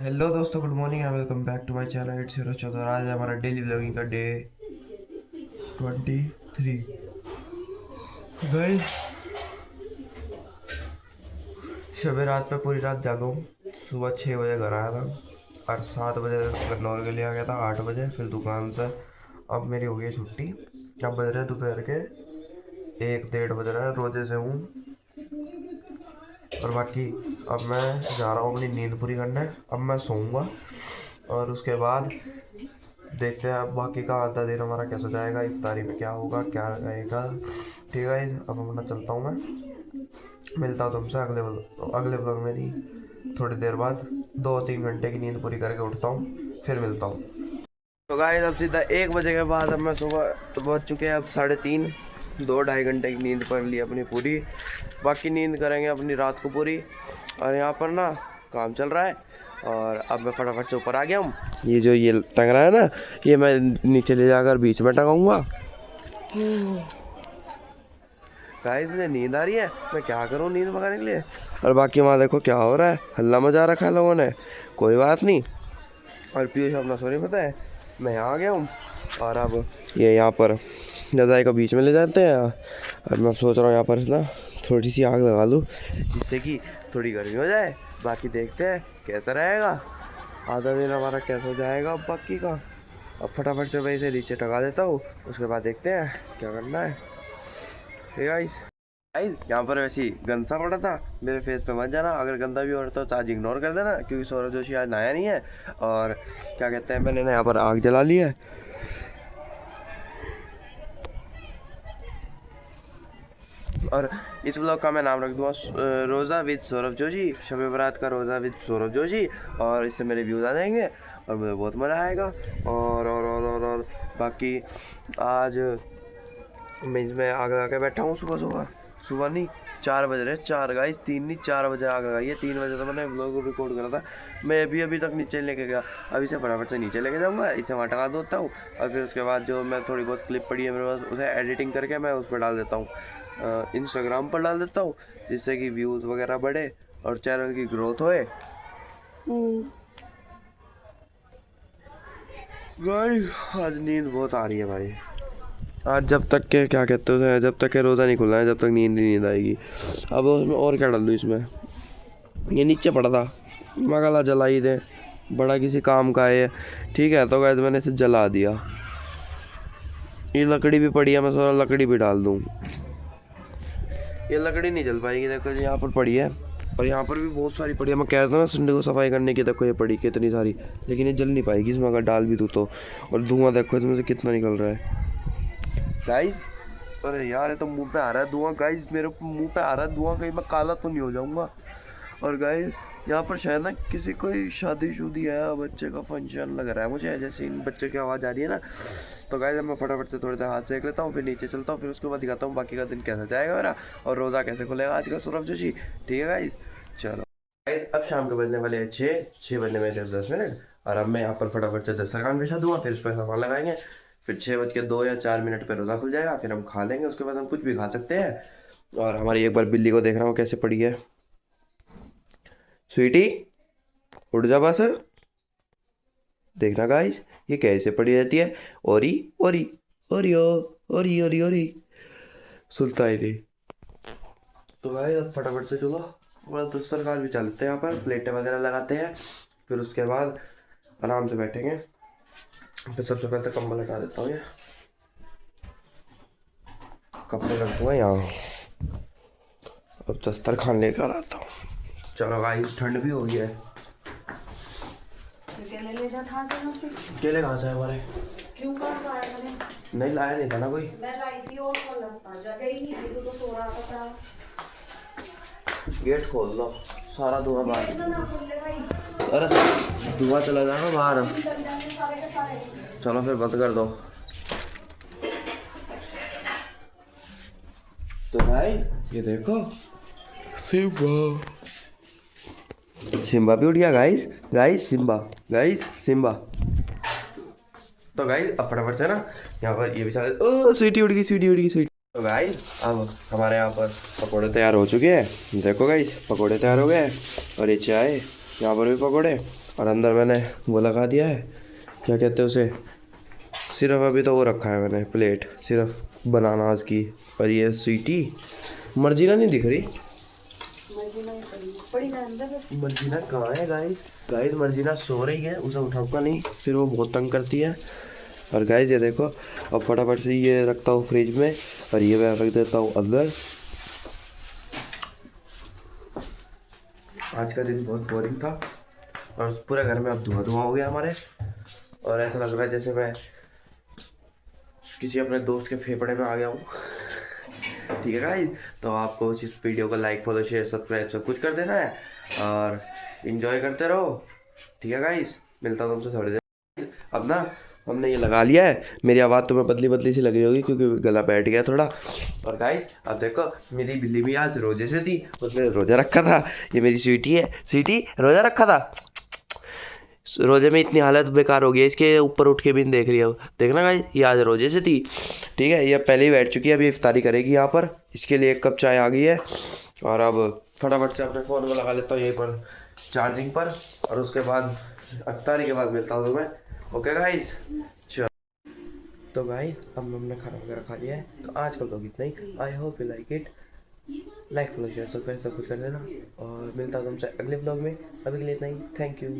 Hello दोस्तों, good morning and welcome back to my channel. It's Hero Chaudhary. आज है हमारा डेली व्लॉगिंग का डे 23। गाइस, शब रात में पूरी रात जागा हूँ। सुबह 6 बजे घर आया था और 7 बजे गन्नौर के लिए आ गया था। 8 बजे फिर दुकान से। अब मेरी हो गई है छुट्टी। अब बज रहे हैं दोपहर के 1 डेढ़ बज रहा है। रोजे से हूँ और बाकी अब मैं जा रहा हूँ अपनी नींद पूरी करने। अब मैं सोऊंगा और उसके बाद देखते हैं अब बाकी का आधा दिन हमारा कैसा जाएगा, इफ्तारी में क्या होगा क्या रहेगा। ठीक है, अब अपना चलता हूँ। मैं मिलता हूँ तुमसे अगले व्लॉग में। नहीं, थोड़ी देर बाद 2-3 घंटे की नींद पूरी करके उठता हूँ, फिर मिलता हूँ। तो गाइस, अब सीधा 1 बजे के बाद अब मैं सुबह तो पहुँच चुके हैं। अब 3:30, 2-2.5 घंटे की नींद कर ली अपनी पूरी। बाकी नींद करेंगे अपनी रात को पूरी। और यहाँ पर ना काम चल रहा है और अब मैं फटाफट से ऊपर आ गया हूँ। ये जो ये टंग रहा है ना, ये मैं नीचे ले जाकर बीच में टंगाऊंगा। गाइस, मुझे नींद आ रही है, मैं क्या करूँ नींद भगाने के लिए। और बाकी वहाँ देखो क्या हो रहा है, हल्ला मचा रखा है लोगों ने। कोई बात नहीं। और पीयूष अपना सोने पता है, मैं यहाँ आ गया हूँ। और अब ये यहाँ पर रज़ाई को बीच में ले जाते हैं। और मैं सोच रहा हूँ यहाँ पर ना थोड़ी सी आग लगा लूँ, जिससे कि थोड़ी गर्मी हो जाए। बाकी देखते हैं कैसा रहेगा, आधा दिन हमारा कैसा जाएगा अब बाकी का। अब फटाफट से वहीं से नीचे टंगा देता हूँ, उसके बाद देखते हैं क्या करना है। ठीक है गाइस, यहाँ पर वैसे ही गंदा पड़ा था, मेरे फेस पे मत जाना। अगर गंदा भी हो रहा तो आज इग्नोर कर देना, क्योंकि सौरभ जोशी आज नया नहीं है। और क्या कहते हैं, मैंने ना यहाँ पर आग जला ली है। और इस व्लॉग का मैं नाम रख दूँगा रोज़ा विद सौरभ जोशी, शब बारात का रोज़ा विद सौरभ जोशी। और इससे मेरे व्यूज़ आ जाएंगे और मुझे बहुत मज़ा आएगा। और बाकी आज मैं इसमें आग लगा के बैठा हूँ। सुबह नहीं, 4 बज रहे, 4 गाइस, 3 नहीं 4 बजे आग लगाई है। 3 बजे तो मैंने व्लॉग रिकॉर्ड करा था। मैं अभी तक नीचे लेके गया। अब इसे फटाफट से नीचे लेके जाऊँगा, इसे वहाँ टंगा देता हूँ। और फिर उसके बाद जो मैं थोड़ी बहुत क्लिप पड़ी है मेरे पास, उसे एडिटिंग करके मैं उस पर डाल देता हूँ, इंस्टाग्राम पर डाल देता हूँ, जिससे कि व्यूज़ वगैरह बढ़े और चैनल की ग्रोथ होए। गाइस, आज नींद बहुत आ रही है भाई। आज जब तक के क्या कहते हैं, जब तक के रोज़ा नहीं खुला है, जब तक नींद ही नींद आएगी। अब उसमें और क्या डाल दूँ इसमें। ये नीचे पड़ा था, मैं कहा जला ही दे, बड़ा किसी काम का है। ठीक है, तो गाइस मैंने इसे जला दिया। ये लकड़ी भी पड़ी है, मैं सोचा लकड़ी भी डाल दूँ। ये लकड़ी नहीं जल पाएगी, देखो यहाँ पर पड़ी है और यहाँ पर भी बहुत सारी पड़ी है। मैं कह रहा था ना संडे को सफाई करने की, देखो ये पड़ी कितनी सारी, लेकिन ये जल नहीं पाएगी इसमें अगर डाल भी दूँ तो। और धुआं देखो इसमें से कितना निकल रहा है गाइस। अरे यार, ये तो मुंह पे आ रहा है धुआं गाइस, मेरे मुंह पे आ रहा है धुआं, कहीं मैं काला तो नहीं हो जाऊंगा। और गाइस, यहाँ पर शायद ना किसी कोई शादी शुदी है, बच्चे का फंक्शन लग रहा है मुझे, जैसे इन बच्चे की आवाज़ आ रही है ना। तो गाइस, मैं फटाफट से थोड़ी देर हाथ सेक लेता हूँ, फिर नीचे चलता हूँ, फिर उसके बाद दिखाता हूँ बाकी का दिन कैसा जाएगा मेरा और रोज़ा कैसे खुलेगा आज का सौरभ जोशी। ठीक है गाइस, चलो गाइस, अब शाम के बजने वाले हैं 6 बजने में सिर्फ 10 मिनट। और अब मैं यहाँ पर फटाफट से दस्तरखान बिछा दूंगा, फिर उस पर सामान लगाएंगे। फिर 6 बज के 2 या 4 मिनट पर रोज़ा खुल जाएगा, फिर हम खा लेंगे। उसके बाद हम कुछ भी खा सकते हैं। और हमारी एक बार बिल्ली को देख रहा हूँ कैसे पड़ी है। स्वीटी, उठ जा बस। देखना गाइस, ये कैसे पड़ी रहती है। ओरी ओरी ओरियो ओरी ओरी ओरी सुनता ही थी। तो गाइस, अब फटाफट से चलो थोड़ा दस्तरखान भी चलते हैं, यहाँ पर प्लेटें वगैरह लगाते हैं। फिर उसके बाद आराम से बैठेंगे। फिर सबसे पहले तो कंबल हटा देता हूँ, ये कपड़े रख दूँगा यहाँ। अब दस्तरखान लेकर आता हूँ। चलो गाइस, ठंड भी हो गई है। केले ले जा था देना से। केले कहाँ से आए हमारे? क्यों कहाँ से आया मैंने? नहीं लाया नहीं था ना कोई। मैं लाई थी और कल लगता जगह ही नहीं थी, तू तो सो रहा था। गेट खोल दो, सारा धुआं बाहर। इतना ना खोले भाई, अरे धुआं चला जाएगा बाहर। चल जाने सारे के सारे। चलो फिर बंद कर दो। तो भाई ये देखो, सिम्बा सिम्बा भी उठ गया guys. Guys Simba, guys Simba. तो गाइस, अब फटाफट से ना यहाँ पर ये भी सारे, ओ स्वीटी उड़ गई, स्वीटी उड़ गई, स्वीटी। तो गाइस, अब हमारे यहाँ पर पकोड़े तैयार हो चुके हैं। देखो गाइस, पकोड़े तैयार हो गए हैं और ये चाय यहाँ पर भी पकौड़े, और अंदर मैंने वो लगा दिया है, क्या कहते हैं उसे, सिर्फ अभी तो वो रखा है मैंने प्लेट सिर्फ बनानास की। और ये स्वीटी, मर्जीना नहीं दिख रही। मर्जीना ही पड़ी ना अंदर बस। मर्जीना कहाँ है गाइस? गाइस मर्जीना सो रही है, उसे उठाऊंगा नहीं, फिर वो बहुत तंग करती है। और गाइस ये देखो, अब फटाफट से ये रखता हूँ फ्रिज में, और ये मैं रख देता हूँ अंदर। आज का दिन बहुत बोरिंग था, और पूरे घर में अब धुआं धुआं हो गया हमारे, और ऐसा लग रहा है जैसे मैं किसी अपने दोस्त के फेफड़े में आ गया हूँ। ठीक है गाइस, तो आपको इस वीडियो को लाइक फॉलो शेयर सब्सक्राइब सब कुछ कर देना है, और इन्जॉय करते रहो। ठीक है गाइस, मिलता हूँ तुमसे थोड़ी देर। अब ना हमने ये लगा लिया है, मेरी आवाज़ तुम्हें बदली बदली सी लग रही होगी क्योंकि गला बैठ गया थोड़ा। और गाइस अब देखो, मेरी बिल्ली भी आज रोजे से थी, उसने रोजा रखा था। ये मेरी स्वीटी है, स्वीटी रोजा रखा था। रोजे में इतनी हालत बेकार हो गई है, इसके ऊपर उठ के भी नहीं देख रही है। अब देखना गाइस, ये आज रोजे से थी। ठीक है, ये पहले ही बैठ चुकी है, अभी इफ्तारी करेगी यहाँ पर। इसके लिए 1 कप चाय आ गई है, और अब फटाफट से अपने फ़ोन को लगा लेता हूँ यहीं पर चार्जिंग पर, और उसके बाद इफ्तारी के बाद मिलता हूँ तुम्हें। ओके गाइस, चलो। तो गाइस अब हमने खाना वगैरह खा लिया है, तो आज का ब्लॉग इतना ही। I hope you like it. Like follow share सब कुछ कर देना, और मिलता हूँ तुमसे अगले ब्लॉग में। अभी के लिए इतना ही, थैंक यू।